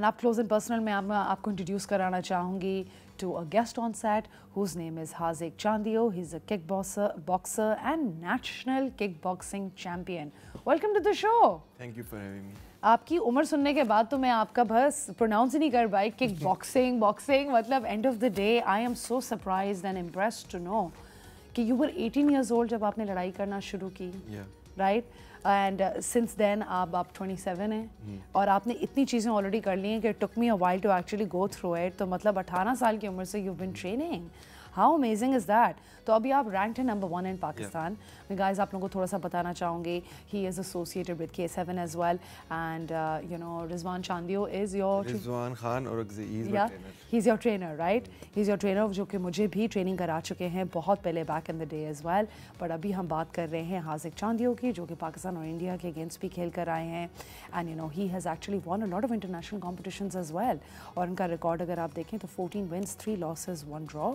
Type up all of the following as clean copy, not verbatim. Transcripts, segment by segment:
Up close and personal मैं आपको introduce कराना चाहूँगी to a guest on set whose name is Haziq Chandio. He's a boxer and national kickboxing champion. Welcome to the show. Thank you for having me. आपकी उम्र सुनने के बाद तो मैं आपका बस प्रोनाउंस ही नहीं कर पाई किक बॉक्सिंग मतलब end of the day I am so surprised and impressed to know कि यू वर 18 years old जब आपने लड़ाई करना शुरू की. राइट एंड सिंस देन आप 27 हैं और आपने इतनी चीज़ें ऑलरेडी कर ली हैं कि took me a while to actually go through it. तो मतलब 18 साल की उम्र से you been training. How amazing is that. तो अभी आप रैंक्ड हैं नंबर 1 इन पाकिस्तान. मैं गाइस आप लोगों को थोड़ा सा बताना चाहूँगी he is associated with K7 as well and you know Rizwan Chandio is your Rizwan Khan और he is your trainer right. He is your trainer जो कि मुझे भी ट्रेनिंग करा चुके हैं बहुत पहले back in the day as well. But अभी हम बात कर रहे हैं हाजिक चांदियो की जो कि पाकिस्तान और इंडिया के अगेंस्ट भी खेल कर आए हैं. And you know he has actually won a lot of international competitions as well. और उनका रिकॉर्ड अगर आप देखें तो 14 wins 3 losses 1 draw.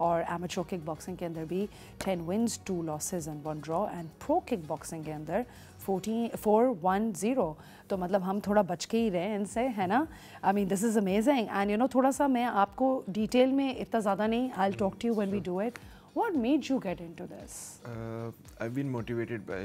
और एमेच्योर किक बॉक्सिंग के अंदर भी 10 wins 2 losses and 1 draw. And pro kick boxing के अंदर 4-1-0. तो मतलब हम थोड़ा बच के ही रहे इनसे है ना. I mean this is amazing. And you know थोड़ा सा मैं आपको डिटेल में इतना ज़्यादा नहीं I will talk to you when we do it. What made you get into this? I've been motivated by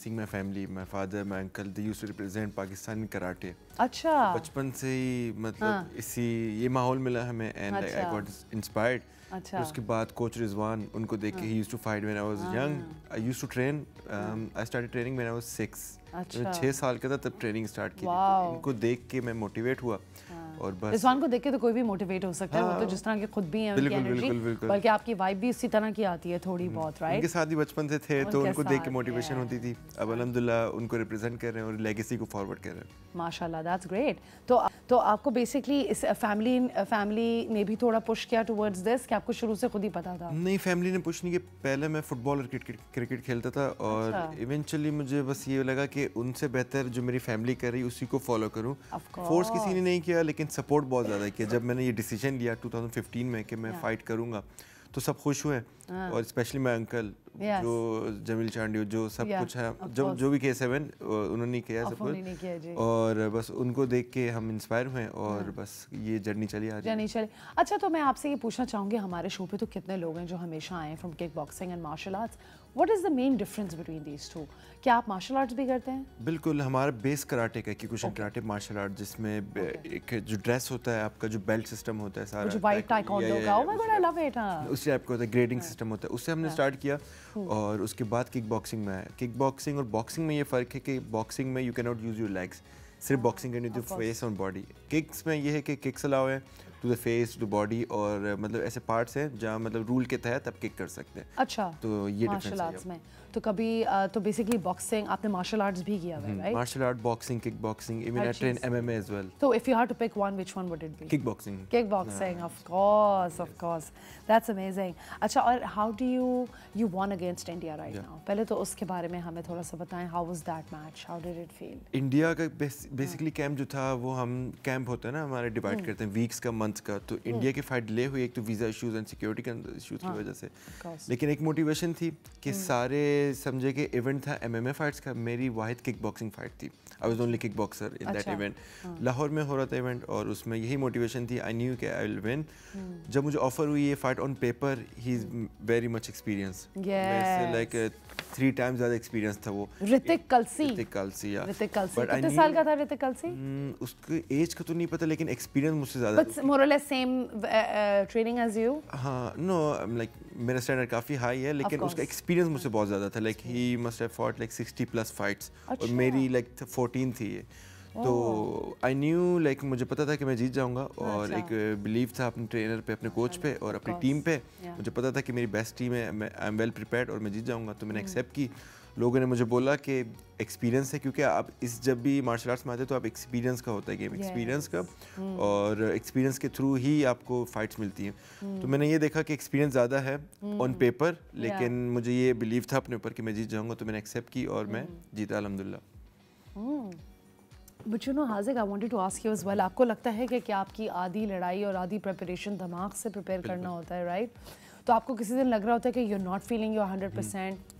seeing my family, my father, my uncle. They used to represent Pakistan in karate. अच्छा. बचपन से ही मतलब इसी ये माहौल मिला हमें and like I got inspired. अच्छा. उसके बाद कोच रिजवान उनको देख के he used to fight when I was young. I used to train. I started training when I was 6. अच्छा. 6 साल का था तब ट्रेनिंग स्टार्ट की. इनको देख के मैं मोटिवेट हुआ. और बस रिजवान को देख के तो कोई भी मोटिवेट हो सकता है. वो तो जिस तरह के खुद भी हैं उनकी एनर्जी बल्कि आपकी वाइब भी उसी तरह की आती है थोड़ी बहुत राइट. उनके साथ ही बचपन से थे तो उनको देख के मोटिवेशन होती थी. अब अल्हम्दुलिल्लाह उनको रिप्रेजेंट कर रहे हैं और लेगेसी को फॉरवर्ड कर रहे हैं. माशाल्लाह दैट्स ग्रेट. तो आपको बेसिकली इस फैमिली ने भी थोड़ा पुश किया टुवर्ड्स दिस कि आपको शुरू से खुद ही पता था? नहीं फैमिली ने पुश नहीं किया. पहले मैं फुटबॉल और क्रिकेट खेलता था और इवेंचुअली मुझे बस ये लगा कि उनसे बेहतर जो मेरी फैमिली कर रही उसी को फॉलो करूँ. फोर्स किसी ने नहीं किया लेकिन सपोर्ट बहुत ज़्यादा किया. जब मैंने ये डिसीजन लिया 2015 में कि मैं फ़ाइट करूँगा तो सब खुश हुए. और स्पेशली माय अंकल जो जमील चांडियो जो सब कुछ है जो भी K7 उन्होंने किया सब कुछ. और बस उनको देख के हम इंस्पायर हुए और बस ये जर्नी चली आ रही है. अच्छा तो मैं आपसे ये पूछना चाहूँगी हमारे शो पे तो कितने लोग हैं जो हमेशा आए from kickboxing and martial arts. What is the main difference between these two? क्या आप मार्शल आर्ट्स भी करते हैं? बिल्कुल. हमारा बेस कराटे का किकुशन कराटे मार्शल आर्ट जिसमें एक जो ड्रेस होता है आपका जो बेल्ट सिस्टम होता है सारा व्हाइट टाइकोंडो का. Oh my God I love it. उस टाइप का होता है ग्रेडिंग सिस्टम होता है. उससे हमने स्टार्ट किया और उसके बाद किक बॉक्सिंग में आया. किक बॉक्सिंग और बॉक्सिंग में ये फ़र्क है कि बॉक्सिंग में you can not use your legs. सिर्फ बॉक्सिंग करनी होती है फेस और बॉडी. किक्स में ये है कि किक्स अलाउ है to the face to body और मतलब ऐसे पार्ट्स हैं जहाँ मतलब रूल के तहत आप किक कर सकते हैं. अच्छा. तो ये मार्शल आर्ट्स में तो कभी तो बेसिकली बॉक्सिंग आपने मार्शल आर्ट्स भी किया है right? Martial art boxing kick boxing even I train MMA as well. तो if you had to pick one which one would it be? Kick boxing. Kick boxing of course that's amazing. अच्छा और how do you won against India right now? पहले तो उसके बारे में हमें थोड़ा सा बताएं. How was that match? How did it feel? India का बेसिकली कैंप जो था वो हम कैंप होता है ना हमारे डिवाइड करते हैं वीक्स का मंथ का. तो इंडिया की फाइट डिले हुई एक तो वीज़ा इश्यूज एंड सिक्योरिटी के इश्यूज की वजह से. लेकिन एक मोटिवेशन थी कि सारे समझे कि इवेंट था MMA फाइट्स का. मेरी वाहिद किक बॉक्सिंग फाइट थी. I was only kick boxer in that event. Lahore में हो रहा था इवेंट और उसमें यही मोटिवेशन थी. आई न्यू कि आई विल विन. जब मुझे ऑफर हुई ये fight on paper he is very much experience. Like 3 times ज़्यादा एक्सपीरियंस था वो. ऋतिक कलसी या कितने साल का था ऋतिक कलसी? उसके एज का तो नहीं पता लेकिन एक्सपीरियंस मुझसे ज़्यादा. But more or less same training as you? हाँ नो लाइक मेरा स्टैंडर्ड काफ़ी हाई है लेकिन उसका एक्सपीरियंस मुझसे बहुत ज़्यादा था. Like he must have fought like 60+ fights और मेरी लाइक 14 थी ये. तो आई न्यू लाइक मुझे पता था कि मैं जीत जाऊंगा और एक बिलीव था अपने ट्रेनर पे अपने कोच पे और अपनी टीम पे. मुझे पता था कि मेरी बेस्ट टीम है. आई एम वेल प्रिपेयर्ड और मैं जीत जाऊंगा. तो मैंने एक्सेप्ट की. लोगों ने मुझे बोला कि एक्सपीरियंस है क्योंकि आप जब भी मार्शल आर्ट्स में आते तो आप एक्सपीरियंस का होता है गेम एक्सपीरियंस का और एक्सपीरियंस के थ्रू ही आपको फाइट्स मिलती हैं. तो मैंने ये देखा कि एक्सपीरियंस ज़्यादा है ऑन पेपर लेकिन मुझे ये बिलीव था अपने ऊपर कि मैं जीत जाऊँगा. तो मैंने एक्सेप्ट की और मैं जीता अल्हम्दुलिल्लाह. But you know Haziq I wanted to ask you as well. आपको लगता है कि आपकी आधी लड़ाई और आधी प्रिपरेशन दिमाग से प्रिपेयर करना होता है राइट? तो आपको किसी दिन लग रहा होता है कि you are not feeling your 100%?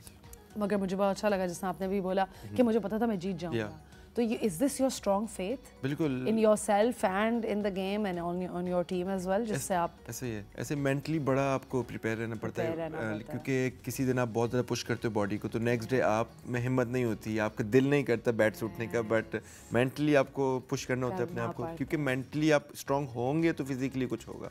मगर मुझे बहुत अच्छा लगा जिसने आपने भी बोला कि मुझे पता था मैं जीत जाऊंगा. तो is this your strong faith बिल्कुल in yourself and in the game and on your team as well, जिससे आप ऐसे ही है, ऐसे मेंटली बड़ा आपको प्रिपेयर रहना पड़ता है क्योंकि किसी दिन आप बहुत ज़्यादा पुश करते हो बॉडी को तो नेक्स्ट डे आप में हिम्मत नहीं होती, आपका दिल नहीं करता बैट से उठने का, बट मेंटली आपको पुश करना होता है अपने आप को, क्योंकि मेंटली आप स्ट्रांग होंगे तो फिजिकली कुछ होगा,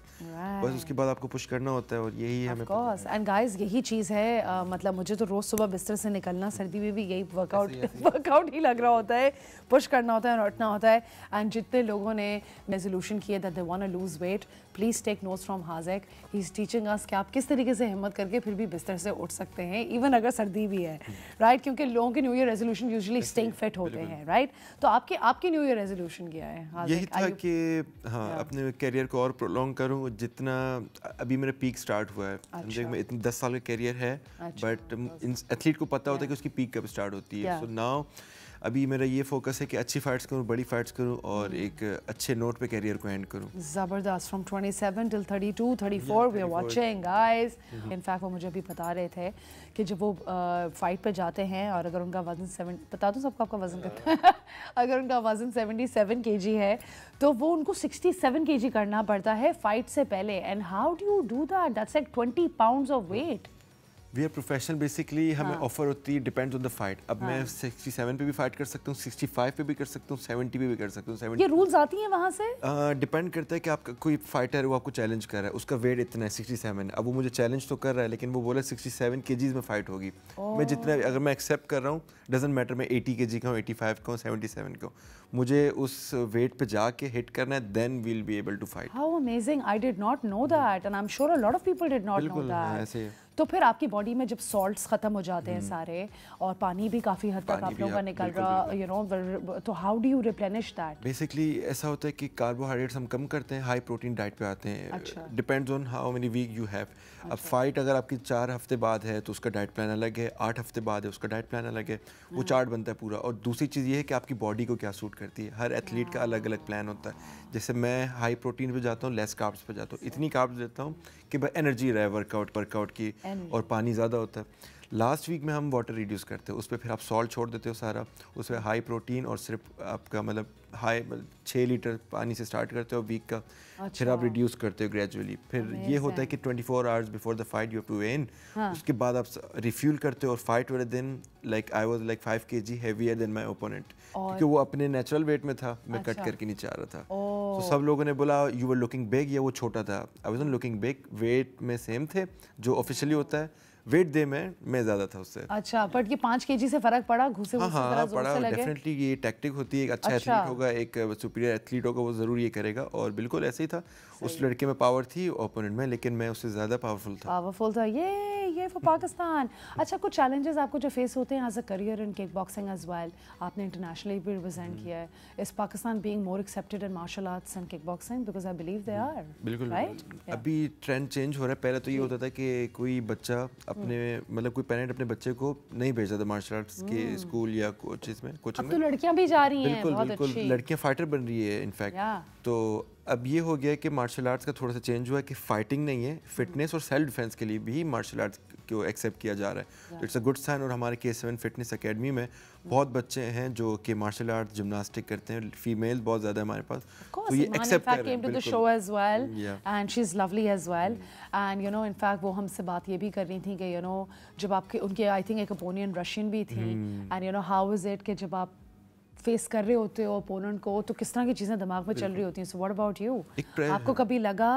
बस उसके बाद आपको पुश करना होता है और यही हमें एंड गाइस यही चीज़ है। मतलब मुझे तो रोज़ सुबह बिस्तर से निकलना सर्दी में भी यही वर्कआउट ही लग रहा होता है, पुश करना होता है और उठना होता है। एंड जितने लोगों ने रेजोल्यूशन किए that they want to lose weight, please take notes from Haziq, he is teaching us कि आप किस तरीके से हिम्मत करके फिर भी बिस्तर से उठ सकते हैं इवन अगर सर्दी भी है, राइट? क्योंकि लोगों के new year resolution usually staying fit होते हैं, राइट? तो आपके न्यू ईयर रेजोल्यूशन क्या है? यही था कि हाँ अपने करियर को और प्रोलॉन्ग करूँ, जितना अभी मेरा पीक स्टार्ट हुआ है, समझे मैं 10 साल का करियर है, बट एथलीट को पता होता है कि उसकी पीक कब स्टार्ट होती है। सो नाउ अभी मेरा ये फोकस है कि अच्छी फाइट्स करूं, बड़ी फाइट्स करूं और एक अच्छे नोट पे करियर को एंड करूं। ज़बरदस्त। From 27 till 32 34 we are watching guys. In fact वो मुझे अभी बता रहे थे कि जब वो फाइट पे जाते हैं और अगर उनका वजन 7, बता दो सबको आपका वजन कितना है अगर उनका वजन 77 kg है तो वो उनको 67 kg करना पड़ता है फाइट से पहले। And how do you do that? That's like 20 pounds of weight. We are professional basically, हमें ऑफर होती है डिपेंड्स ऑन द फाइट। अब मैं 67 पे भी फाइट कर सकता हूँ, 65 पे भी कर सकता हूँ, 70 पे भी कर सकता हूँ। 70 ये रूल्स आती हैं वहाँ से? डिपेंड करता है कि आपका कोई फाइटर है वो आपको चैलेंज कर रहा है, उसका वेट इतना है 67, अब वो मुझे चैलेंज तो कर रहा है लेकिन वो बोला 67 kgs में फाइट होगी। मैं जितना अगर मैं एक्सेप्ट कर रहा हूँ, डजेंट मैटर मैं 80 kg का हूँ, 85 का हूँ, 77 का हूँ, मुझे उस वेट पे जाके हिट करना है, then we will be able to fight. How amazing, I did not know that and I am sure a lot of people did not know that. ऐसे तो फिर आपकी बॉडी में जब सॉल्ट्स खत्म हो जाते हैं सारे और पानी भी काफ़ी हद तक आप लोगों का निकल रहा, यू नो, तो how do you replenish that? Basically ऐसा होता है कि कार्बोहाइड्रेट्स हम कम करते हैं, हाई प्रोटीन डाइट पे आते हैं। Depends on how many week you have. अब फाइट अगर आपकी 4 हफ्ते बाद है तो उसका डाइट प्लान अलग है, 8 हफ्ते बाद है उसका डाइट प्लान अलग है, वो चार्ट बनता है पूरा। और दूसरी चीज़ ये है कि आपकी बॉडी को क्या सूट करती है, हर एथलीट का अलग अलग प्लान होता है। जैसे मैं हाई प्रोटीन पे जाता हूँ, लेस कार्ब्स पे जाता हूँ, इतनी कार्ब्स देता हूँ कि भाई एनर्जी रहे वर्कआउट की, और पानी ज़्यादा होता है। लास्ट वीक में हम वाटर रिड्यूस करते हैं, उस पर फिर आप सॉल्ट छोड़ देते हो सारा, उस पर हाई प्रोटीन और सिर्फ आपका मतलब 6 लीटर पानी से स्टार्ट करते हो वीक का। फिर आप रिड्यूस करते हो ग्रेजुअली। फिर ये होता है कि 24 hours before the fight you have to weigh, उसके बाद आप रिफ्यूल करते हो और फाइट वाले दिन like I was like 5 kg heavier than my opponent, क्योंकि वो अपने नेचुरल वेट में था, मैं कट करके नीचे आ रहा था। तो सब लोगों ने बोला यू वर लुकिंग बिग, या वो छोटा था। I wasn't looking big, weight में सेम थे जो ऑफिशियली होता है, वेट दे में मैं ज़्यादा था उससे। अच्छा, बट ये 5 kg से फर्क पड़ा? घुसे हाँ पड़ा, डेफिनेटली ये टैक्टिक होती है। एक अच्छा एथलीट होगा, एक सुपीरियर एथलीट होगा, वो ज़रूर ये करेगा, और बिल्कुल ऐसे ही था। उस लड़के में पावर थी ओपोनेंट में, लेकिन मैं उससे ज़्यादा पावरफुल था। ये फॉर पाकिस्तान। अच्छा, कुछ चैलेंजेस आपको जो फेस होते हैं as a career in kick boxing as well, आपने इंटरनेशनली भी रिप्रेजेंट किया है, is Pakistan being more accepted in martial arts and kick boxing? Because I believe they are. बिल्कुल, राइट। अभी ट्रेंड चेंज हो रहा है। पहले तो ये होता था कि कोई बच्चा अपने मतलब कोई पेरेंट अपने बच्चे को नहीं भेजता था मार्शल आर्ट्स के स्कूल या कोचिंग में। अब तो लड़कियां भी जा रही हैं, बहुत अच्छी लड़कियां फाइटर बन रही है इनफैक्ट। तो अब ये हो गया कि मार्शल आर्ट्स का थोड़ा सा चेंज हुआ है कि फाइटिंग नहीं है, फिटनेस और सेल्फ डिफेंस के लिए भी मार्शल आर्ट्स को एक्सेप्ट किया जा रहा है। It's a good sign. और हमारे K7 फिटनेस एकेडमी में बहुत बच्चे हैं जो कि मार्शल आर्ट्स जिम्नास्टिक करते हैं, फीमेल बहुत ज़्यादा है हमारे पास, तो ये एक्सेप्ट कर रहे हैं। बिल्कुल, show as well and she is lovely as well. And you know in fact वो हमसे बात ये भी कर रही थी कि यू नो जब आपके उनके आई थिंक एक ओपोनेंट रशियन भी थी, and you know how is it कि जब आप फेस कर रहे होते हो ओपोनेंट को तो किस तरह की चीज़ें दिमाग में चल रही होती हैं? सो व्हाट अबाउट यू? आपको कभी लगा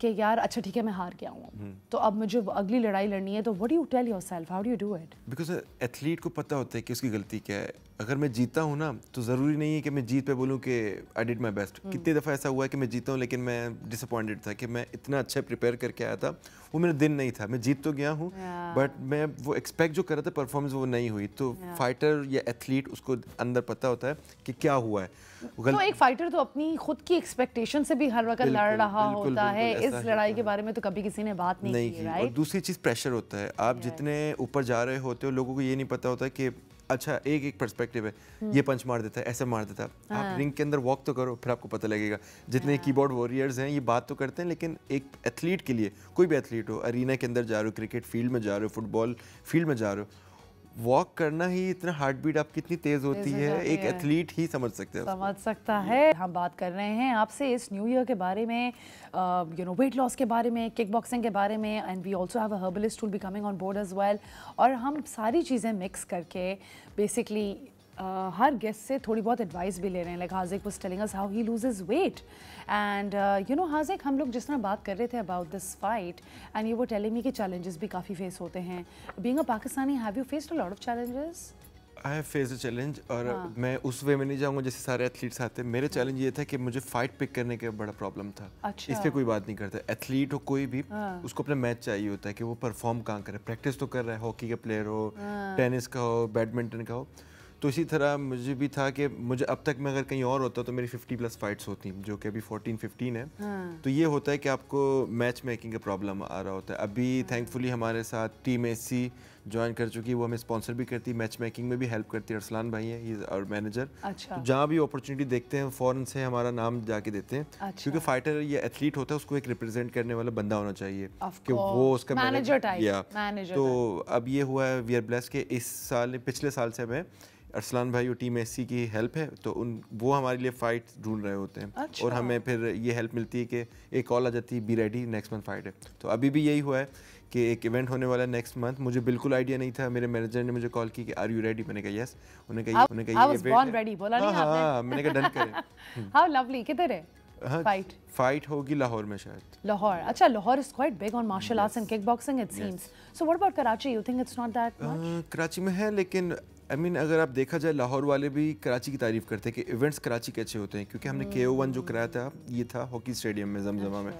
कि यार अच्छा ठीक है मैं हार गया हूँ, तो अब मुझे अगली लड़ाई लड़नी है, तो what do you tell yourself, how do you do it? Because athlete को पता होता है कि उसकी गलती क्या है। अगर मैं जीता हूँ ना तो ज़रूरी नहीं है कि मैं जीत पे बोलूँ कि आई डिड माई बेस्ट। कितनी दफ़ा ऐसा हुआ है कि मैं जीता हूँ लेकिन मैं डिसअपॉइंटेड था कि मैं इतना अच्छा प्रिपेयर करके आया था, वो मेरा दिन नहीं था। मैं जीत तो गया हूँ बट मैं वो एक्सपेक्ट जो कर रहा था परफॉर्मेंस वो नहीं हुई। तो फाइटर या एथलीट उसको अंदर पता होता है कि क्या हुआ है। तो एक फाइटर तो अपनी खुद की एक्सपेक्टेशन से भी हर वक्त लड़ रहा होता है, इस लड़ाई के बारे में तो कभी किसी ने बात नहीं की, राइट? और दूसरी चीज़ प्रेशर होता है। आप जितने ऊपर जा रहे होते हो लोगों को ये नहीं पता होता कि अच्छा एक पर्सपेक्टिव है, ये पंच मार देता है, ऐसे मार देता है। आप रिंग के अंदर वॉक तो करो, फिर आपको पता लगेगा। जितने कीबोर्ड वॉरियर्स हैं ये बात तो करते हैं, लेकिन एक एथलीट के लिए, कोई भी एथलीट हो, अरीना के अंदर जा रहे हो, क्रिकेट फील्ड में जा रहे हो, फुटबॉल फील्ड में जा रहे हो, वॉक करना ही इतना हार्ट बीट आपकी इतनी तेज होती है, एक एथलीट ही समझ सकता है। हम बात कर रहे हैं आपसे इस न्यू ईयर के बारे में, वेट लॉस के बारे में, किक बॉक्सिंग के बारे में, and we also have a herbalist will be coming on board as well. और हम सारी चीज़ें मिक्स करके बेसिकली हर गेस्ट से थोड़ी बहुत एडवाइस भी ले रहे हैं। Like Haziq was telling us how he loses weight, and Haziq, हम लोग जिस तरह बात कर रहे थे about this fight, and you were telling me कि चैलेंजेस भी काफ़ी फेस होते हैं। Being a Pakistani, have you faced a lot of challenges? I have faced a challenge, और मैं उस वे में नहीं जाऊंगा जैसे सारे एथलीट्स आते हैं। मेरे चैलेंज ये था कि मुझे फाइट पिक करने का बड़ा प्रॉब्लम था। अच्छा। इस पे कोई बात नहीं करता, एथलीट हो कोई भी, उसको अपना मैच चाहिए होता है कि वो परफॉर्म कहाँ करे। प्रैक्टिस तो कर रहा है, हॉकी का प्लेयर हो, टेनिस का हो, बैडमिंटन का हो। तो इसी तरह मुझे भी था कि मुझे अब तक मैं अगर कहीं और होता तो मेरी 50+ फाइट्स होती, जो कि अभी 14-15 है। तो ये होता है कि आपको मैच मेकिंग का प्रॉब्लम आ रहा होता है। अभी थैंकफुली हमारे साथ टीम एसी ज्वाइन कर चुकी है, वो हमें स्पॉन्सर भी करती है, मैच मेकिंग में भी हेल्प करती है। अरसलान भाई हैं, ही इज़ आवर मैनेजर। अच्छा। तो जहाँ भी अपॉर्चुनिटी देखते हैं फ़ौरन से हमारा नाम जाके देते हैं। अच्छा। क्योंकि फाइटर या एथलीट होता है, उसको एक रिप्रेजेंट करने वाला बंदा होना चाहिए कि वो उसका मैनेजर टाइप। तो अब ये हुआ है, वी आर ब्लेस्ड कि इस साल, पिछले साल से हमें अरसलान भाई और टीम एससी की हेल्प है, तो वो हमारे लिए फ़ाइट ढूंढ रहे होते हैं। अच्छा। और हमें फिर ये हेल्प मिलती है कि एक कॉल आ जाती है, be ready, next month fight है। तो अभी भी यही हुआ है कि एक इवेंट होने वाला है नेक्स्ट मंथ। मुझे बिल्कुल आइडिया नहीं था, मेरे मैनेजर ने मुझे कॉल की कि आर यू रेडी? मैंने कहा यस। उन्होंने कहा मैंने कहा डन करें। हाउ लवली, किधर है फाइट होगी? लाहौर में शायद। लाहौर, अच्छा। Lahore is quite big on martial arts and kick boxing it seems. So what about Karachi? You think it's not that much? Karachi में है, लेकिन अगर आप देखा जाए, लाहौर वाले भी कराची की तारीफ करते हैं कि इवेंट्स कराची के अच्छे होते हैं। क्योंकि हमने KO1 जो कराया था, ये था हॉकी स्टेडियम में, जमजमा में।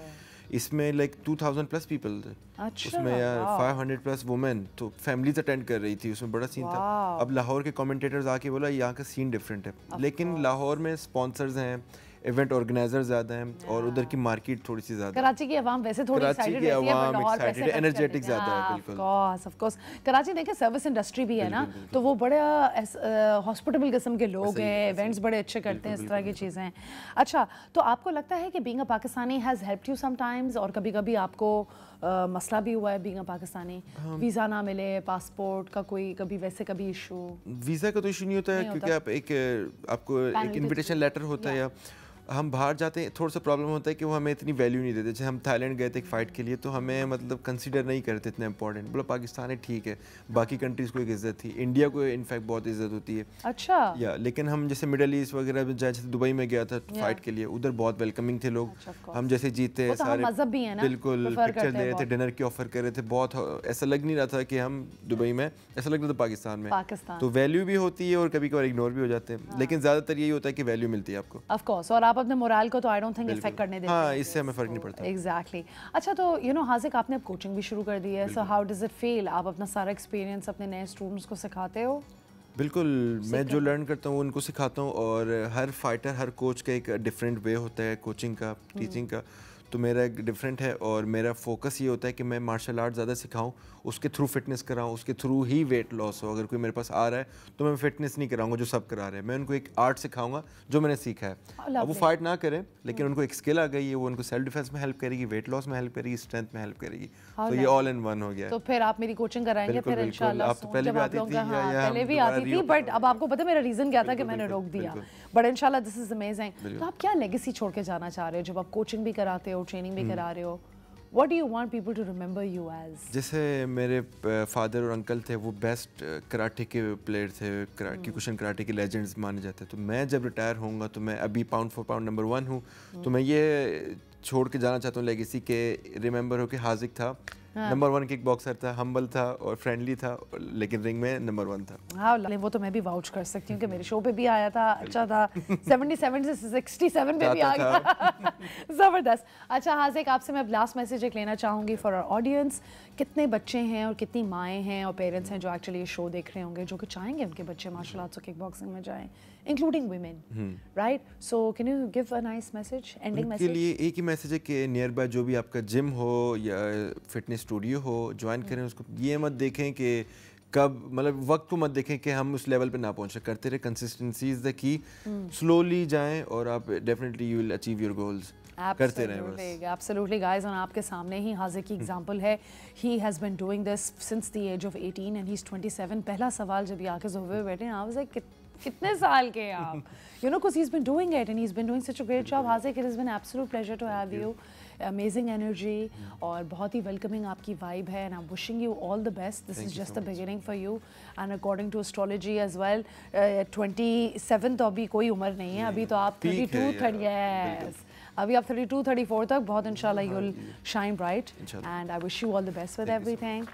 इसमें लाइक 2000+ पीपल थे। अच्छा, उसमें यार 500+ वुमेन, तो फैमिलीज अटेंड कर रही थी, उसमें बड़ा सीन था। अब लाहौर के कमेंटेटर्स आके बोला यहाँ का सीन डिफरेंट है, लेकिन लाहौर में स्पॉन्सर्स हैं, इवेंट ऑर्गेनाइजर ज़्यादा हैं, और उधर की मार्केट थोड़ी सी ज़्यादा। कराची की आवाम वैसे थोड़ी एक्साइटेड रहती है, पर लाहौर वैसे एनर्जेटिक ज़्यादा है। बिल्कुल, ऑफ कोर्स। कराची देखिए सर्विस इंडस्ट्री भी है ना, तो वो बड़े हॉस्पिटेबल किस्म के लोग हैं, इवेंट्स बड़े अच्छे करते हैं, इस तरह की चीज़ें। अच्छा, तो आपको लगता है कि being a Pakistani has helped you sometimes, और कभी कभी आपको मसला भी हुआ है बीइंग अ पाकिस्तानी? वीज़ा ना मिले, पासपोर्ट का कोई कभी वैसे कभी इशू? वीज़ा का तो इशू नहीं होता है, क्योंकि आपको एक इन्विटेशन लेटर होता है, या हम बाहर जाते हैं थोड़ा सा प्रॉब्लम होता है कि वो हमें इतनी वैल्यू नहीं देते। जैसे हम थाईलैंड गए थे एक फ़ाइट के लिए, तो हमें मतलब कंसीडर नहीं करते इतना इंपॉर्टेंट। बोला पाकिस्तान है ठीक है, बाकी कंट्रीज़ को एक इज़्ज़त थी, इंडिया को इनफैक्ट बहुत इज़्ज़त होती है। अच्छा। या लेकिन हम जैसे मिडल ईस्ट वगैरह में, जैसे दुबई में गया था फ़ाइट के लिए, उधर बहुत वेलकमिंग थे लोग। हम जैसे जीते सारे, बिल्कुल पिक्चर ले रहे थे, डिनर की ऑफर कर रहे थे, बहुत ऐसा लग नहीं रहा था कि हम दुबई में, ऐसा लग रहा था पाकिस्तान में। तो वैल्यू भी होती है और कभी कभार इग्नोर भी हो जाते हैं, लेकिन ज़्यादातर यही होता है कि वैल्यू मिलती है आपको। ऑफ कोर्स, और आप अपने मोरल को तो आई डोंट थिंक इफेक्ट करने देते। हाँ, इससे हमें फर्क नहीं पड़ता। एग्जैक्टली। अच्छा, तो हाजिक, आपने अब कोचिंग भी शुरू कर दी है, so how does it feel? आप अपना सारा एक्सपीरियंस अपने नए स्टूडेंट्स को सिखाते हो? बिल्कुल, मैं जो लर्न करता हूँ उनको सिखाता हूँ, और हर फाइटर, हर कोच का एक डिफरेंट वे होता है कोचिंग का, टीचिंग का। तो मेरा एक डिफरेंट है, और मेरा फोकस ये होता है कि मैं मार्शल आर्ट ज़्यादा सिखाऊं, उसके थ्रू फिटनेस कराऊं, उसके थ्रू ही वेट लॉस हो। अगर कोई मेरे पास आ रहा है तो मैं फिटनेस नहीं कराऊंगा जो सब करा रहे हैं, मैं उनको एक आर्ट सिखाऊंगा जो मैंने सीखा है। अब वो फाइट ना करें, लेकिन उनको एक स्किल आ गई है, वो उनको सेल्फ डिफेंस में हेल्प करेगी, वेट लॉस में हेल्प करेगी, स्ट्रेंथ में हेल्प करेगी। तो ये ऑल इन वन हो गया। तो फिर आप मेरी कोचिंग कराएंगे फिर इंशाल्लाह? आप तो पहले भी आती थी? पहले भी आती थी, बट अब आपको पता मेरा रीज़न क्या था कि मैंने रोक दिया, बट इंशाल्लाह दिस इज अमेजिंग। तो आप क्या लेगेसी छोड़ के जाना चाह रहे हो जब आप कोचिंग भी कराते हो, ट्रेनिंग भी करा रहे हो? What do you want people to remember you as? जैसे मेरे फादर और अंकल थे, वो बेस्ट कराटे के प्लेयर थे, क्योकुशिन कराटे के लेजेंड्स माने जाते हैं। तो मैं जब रिटायर होऊंगा, तो मैं अभी पाउंड फॉर पाउंड नंबर 1 हूँ, तो मैं ये छोड़ के जाना चाहता हूँ लेगेसी के, रिमेंबर हो कि हाजिक था नंबर 1 किक बॉक्सर था, हम्बल था और फ्रेंडली था, लेकिन रिंग में नंबर 1 था। हाँ, वो तो मैं भी वाउच कर सकती हूँ कि मेरे शो पे भी आया था, अच्छा था। 77 से 67 पे भी आ गया। ज़बरदस्त। अच्छा हाजिक, आपसे मैं लास्ट मैसेज एक लेना चाहूँगी फॉर आवर ऑडियंस। कितने बच्चे हैं और कितनी माएँ हैं और पेरेंट्स हैं जो एक्चुअली ये शो देख रहे होंगे, जो कि चाहेंगे उनके बच्चे मार्शल आर्ट्स और किक बॉक्सिंग में जाएँ, including women, right? So can you give a nice message, ending message? के लिए एक ही मैसेज है कि नियर बाय जो भी आपका जिम हो या फिटनेस स्टूडियो हो, ज्वाइन करें उसको। ये मत देखें कि कब मतलब वक्त को मत देखें कि हम उस लेवल पे ना पहुंचे, करते रहे, consistency is the key, slowly जाएं और आप definitely you will achieve your goals, करते रहें बस। Absolutely guys, और आपके सामने ही हाजिक की एग्जांपल है। He has been doing this since the age of 18 and he's 27। पहला सवाल जब ये आके ज़ोहर पे बैठे, I was like कितने साल के हैं आप? You know, because he's been doing it and he's been doing such a great job. Hazik, it has been an absolute pleasure to have you. Amazing energy और बहुत ही welcoming आपकी vibe है, and I'm wishing you all the best. This is just the beginning for you, and according to astrology as well, 27 तो अभी कोई उम्र नहीं है, अभी तो आप 32, 30, yes. अभी आप 32, 34 तक बहुत इंशाल्लाह you'll shine bright, and I wish you all the best with everything.